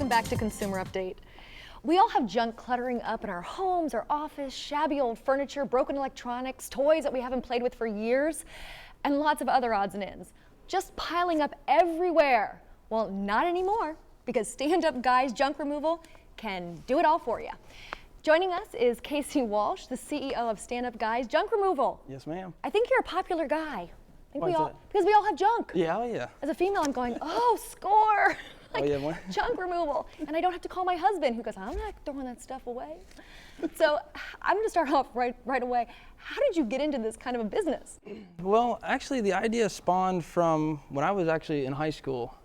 welcome back to Consumer Update. We all have junk cluttering up in our homes, our office, shabby old furniture, broken electronics, toys that we haven't played with for years, and lots of other odds and ends. Just piling up everywhere. Well, not anymore, because Stand Up Guys Junk Removal can do it all for you. Joining us is Casey Walsh, the CEO of Stand Up Guys Junk Removal. Yes, ma'am. I think you're a popular guy. Why is that? Because we all have junk. Yeah, oh yeah. As a female, I'm going, oh, score. Oh, yeah, what? Junk removal. And I don't have to call my husband who goes, I'm not throwing that stuff away. So I'm going to start off right away. How did you get into this kind of a business? Well, actually, the idea spawned from when I was actually in high school.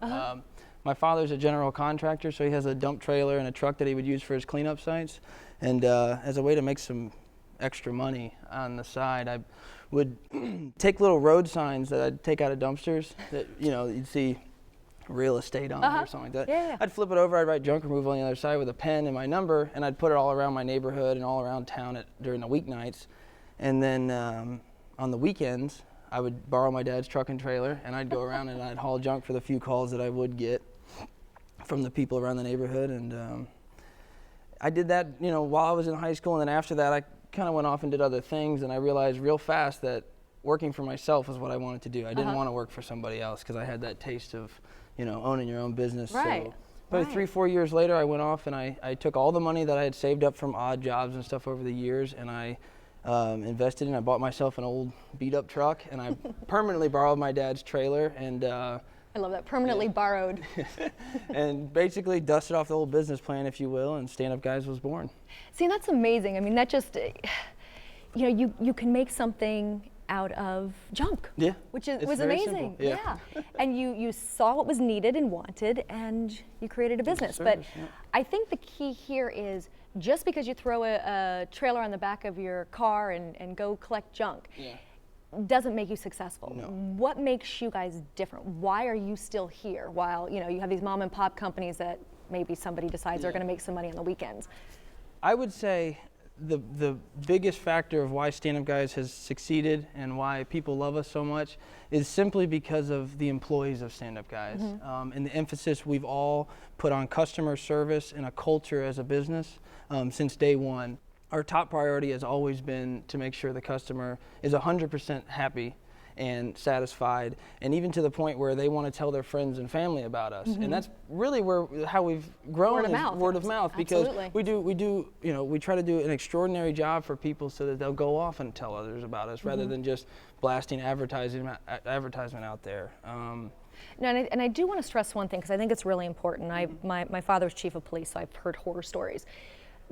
My father's a general contractor, so he has a dump trailer and a truck that he would use for his cleanup sites. And as a way to make some extra money on the side, I would take little road signs that I'd take out of dumpsters that, you know, you'd see real estate on it or something like that. Yeah. I'd flip it over, I'd write junk removal on the other side with a pen and my number, and I'd put it all around my neighborhood and all around town during the weeknights. And then on the weekends, I would borrow my dad's truck and trailer, and I'd go around and I'd haul junk for the few calls that I would get from the people around the neighborhood. And I did that, you know, while I was in high school, and then after that, I kind of went off and did other things, and I realized real fast that working for myself was what I wanted to do. I didn't want to work for somebody else because I had that taste of, you know, owning your own business. Right. So about 3-4 years later, I went off and I took all the money that I had saved up from odd jobs and stuff over the years, and I invested in. I bought myself an old beat-up truck, and I permanently borrowed my dad's trailer, and I love that, permanently borrowed. and basically dusted off the old business plan, if you will, and Stand Up Guys was born. See, that's amazing. I mean, that just, you know, you can make something out of junk. Yeah. Which it's was very amazing. simple. Yeah. And you saw what was needed and wanted, and you created a business. Service, but yeah. I think the key here is just because you throw a trailer on the back of your car and go collect junk, doesn't make you successful. No. What makes you guys different? Why are you still here while, you know, you have these mom and pop companies that maybe somebody decides they're going to make some money on the weekends? I would say the biggest factor of why Stand Up Guys has succeeded and why people love us so much is simply because of the employees of Stand Up Guys, and the emphasis we've all put on customer service and a culture as a business since day one. Our top priority has always been to make sure the customer is 100% happy and satisfied, and even to the point where they want to tell their friends and family about us. And that's really how we've grown. Word of mouth, because we do, you know, we try to do an extraordinary job for people so that they'll go off and tell others about us rather than just blasting advertisement out there. No, and I do want to stress one thing, because I think it's really important. My father's chief of police, so I've heard horror stories.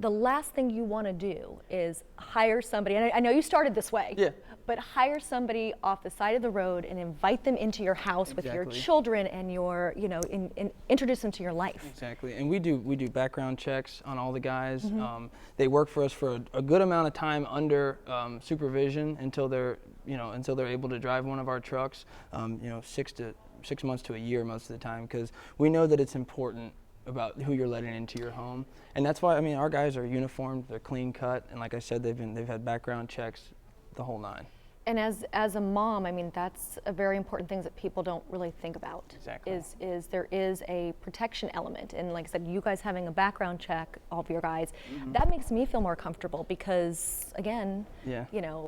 The last thing you want to do is hire somebody, and I know you started this way, but hire somebody off the side of the road and invite them into your house with your children and your, you know, introduce them to your life. Exactly, and we do background checks on all the guys. They work for us for a good amount of time under supervision until they're able to drive one of our trucks. You know, 6 months to a year most of the time, because we know that it's important about who you're letting into your home. And that's why, I mean, our guys are uniformed, they're clean cut, and like I said, they've had background checks, the whole nine. And as a mom, I mean, that's a very important thing that people don't really think about. Exactly. Is there is a protection element, and like I said, you guys having a background check, all of your guys, that makes me feel more comfortable, because again, you know,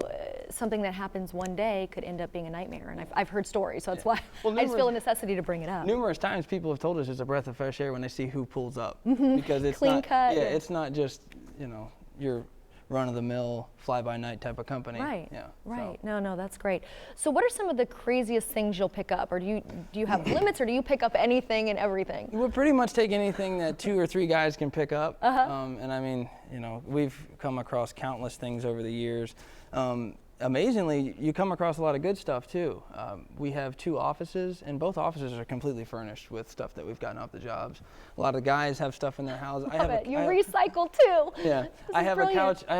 something that happens one day could end up being a nightmare, and I've heard stories, so that's why I just feel a necessity to bring it up. Numerous times people have told us it's a breath of fresh air when they see who pulls up, because it's clean cut. Yeah, it's not just, you know, your run-of-the-mill, fly-by-night type of company. Right. Yeah. Right. So. No, that's great. So, what are some of the craziest things you'll pick up, or do you have limits, or do you pick up anything and everything? We'll pretty much take anything that 2 or 3 guys can pick up. And I mean, you know, we've come across countless things over the years. Amazingly, you come across a lot of good stuff too. We have 2 offices, and both offices are completely furnished with stuff that we've gotten off the jobs. A lot of guys have stuff in their house. You recycle too. Yeah, I have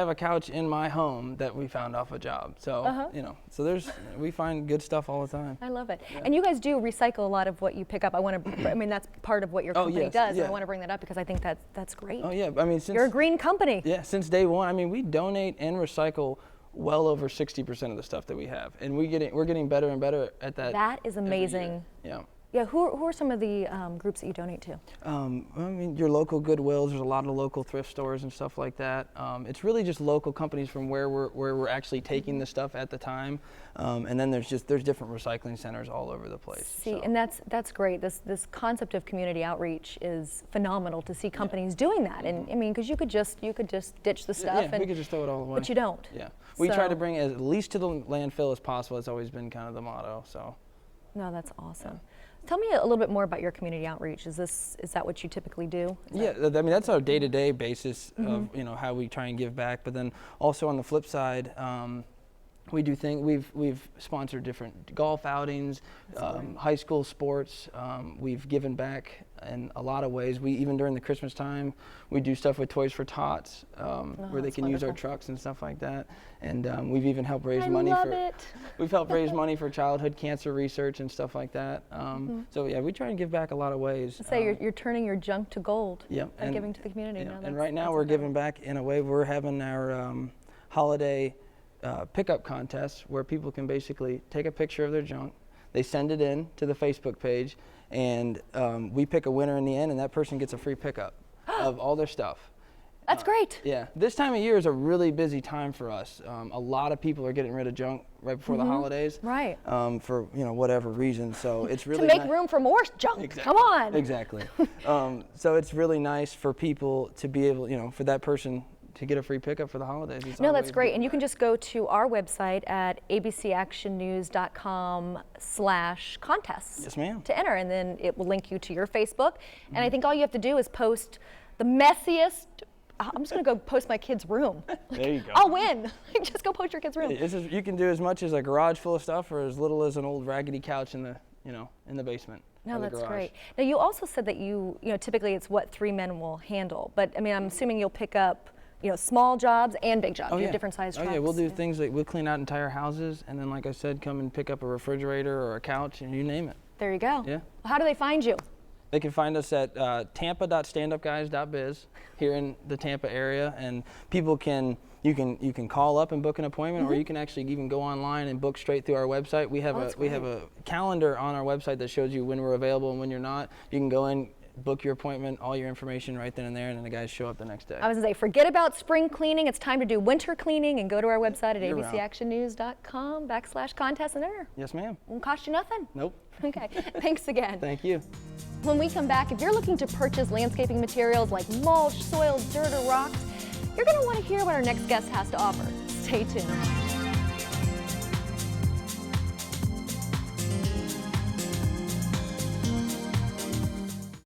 a couch in my home that we found off a job. So you know, so we find good stuff all the time. I love it. Yeah. And you guys do recycle a lot of what you pick up. I mean, that's part of what your company does. Yeah. I want to bring that up because I think that's great. Oh yeah, I mean, you're a green company. Yeah, since day one. I mean, we donate and recycle well over 60% of the stuff that we have, and we're getting better and better at that. That is amazing. Yeah. Yeah, who are some of the groups that you donate to? I mean, your local Goodwills. There's a lot of local thrift stores and stuff like that. It's really just local companies from where we're actually taking the stuff at the time, and then there's different recycling centers all over the place. See, and that's great. This concept of community outreach is phenomenal to see companies doing that. And I mean, because you could just ditch the stuff. Yeah, we could just throw it all away. But you don't. Yeah, we try to bring it as least to the landfill as possible. It's always been kind of the motto. So. No, that's awesome. Yeah. Tell me a little bit more about your community outreach. Is that what you typically do? Yeah, I mean that's our day-to-day basis of how we try and give back. But then also on the flip side, we do things. We've sponsored different golf outings, high school sports. We've given back in a lot of ways. We even during the Christmas time, we do stuff with Toys for Tots, where they can use our trucks and stuff like that. And we've even helped raise money for. We've helped raise money for childhood cancer research and stuff like that. So yeah, we try and give back a lot of ways. Say you're turning your junk to gold. Yeah, and giving to the community. Yeah, and right now we're giving back in a way. We're having our holiday pickup contest where people can basically take a picture of their junk, they send it in to the Facebook page, and we pick a winner in the end, and that person gets a free pickup of all their stuff. That's great. Yeah, this time of year is a really busy time for us. A lot of people are getting rid of junk right before the holidays, right? For whatever reason. So it's really to make room for more junk. Exactly. Come on. Exactly. So it's really nice for people to be able, for that person to get a free pickup for the holidays. No, that's great. And you can just go to our website at abcactionnews.com/contests. Yes, ma'am. To enter, and then it will link you to your Facebook. And I think all you have to do is post the messiest. I'm just gonna go post my kid's room. There you go. I'll win. Just go post your kid's room. You can do as much as a garage full of stuff, or as little as an old raggedy couch in the basement. No, that's great. Now you also said that you typically it's what 3 men will handle, but I mean I'm assuming you'll pick up small jobs and big jobs. You have different size trucks. Oh yeah, we'll do things like we'll clean out entire houses, and then like I said, come and pick up a refrigerator or a couch, and you name it. There you go. Yeah. Well, how do they find you? They can find us at tampa.standupguys.biz here in the Tampa area, and people you can call up and book an appointment, or you can actually even go online and book straight through our website. We have a calendar on our website that shows you when we're available and when you're not. You can go in, book your appointment, all your information right then and there, and then the guys show up the next day. I was going to say, forget about spring cleaning. It's time to do winter cleaning, and go to our website at abcactionnews.com/contest and enter. Yes, ma'am. Won't cost you nothing. Nope. Okay. Thanks again. Thank you. When we come back, if you're looking to purchase landscaping materials like mulch, soil, dirt, or rocks, you're going to want to hear what our next guest has to offer. Stay tuned.